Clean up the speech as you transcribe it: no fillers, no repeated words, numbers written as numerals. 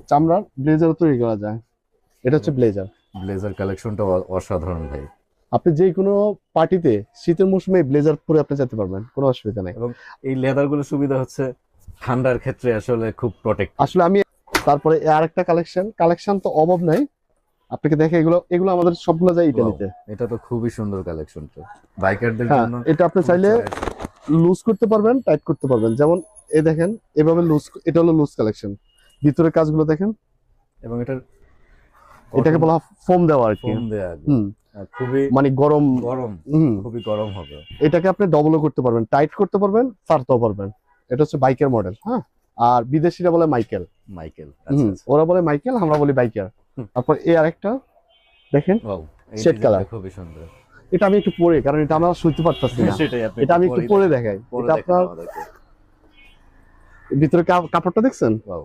চামড়ার ব্লেজার তৈরি করা যায়। এটা হচ্ছে ব্লেজার। ব্লেজার কালেকশনটা অসাধারণ ভাই। আপনি যে কোনো পার্টিতে শীতের মৌসুমে ব্লেজার পরে আপনি যেতে পারবেন, কোনো অসুবিধা নেই। এবং এই লেদার গুলোর সুবিধা হচ্ছে ঠান্ডার ক্ষেত্রে আসলে খুব প্রোটেক্ট। আসলে আমি তারপরে আর একটা কালেকশন তো অভাব নাই, আপনাকে দেখে এগুলো এগুলো আমাদের সবগুলো যায় ইতালিতে। এটা তো খুবই সুন্দর কালেকশন, তো বাইকারদের হ্যাঁ, জন্য এটা আপনি চাইলে লুজ করতে পারবেন, টাইট করতে পারবেন। যেমন এই দেখেন এভাবে লুজ, এটা হলো লুজ কালেকশন। ভিতরের কাজগুলো দেখেন, এবং এটার এটাকে বলা হয় ফোম দেওয়া আর কি। ফোম দেয়া, হুম, খুবই মানে গরম। গরম, হুম, খুবই গরম হবে। এটাকে আপনি ডবলও করতে পারবেন, টাইট করতে পারবেন, ফাড়তেও পারবেন। এটা হচ্ছে বাইকের মডেল। হ্যাঁ, আর বিদেশিরা বলে মাইকেল। মাইকেল, আচ্ছা আচ্ছা। ওরা বলে মাইকেল, আমরা বলি বাইকার। তারপর এই আরেকটা দেখেন, ওয়াও, এই শেড কালার। ডিজাইনটা খুবই সুন্দর। এটা আমি একটু পরে, কারণ এটা আমরা শুনতে পারতেছি না। সেটাই, আপনি এটা আমি একটু পরে দেখাই। পরে এটা দেখান আপনার আমাদেরকে। ভিতরে কাপড়টা দেখছেন? ওয়াও,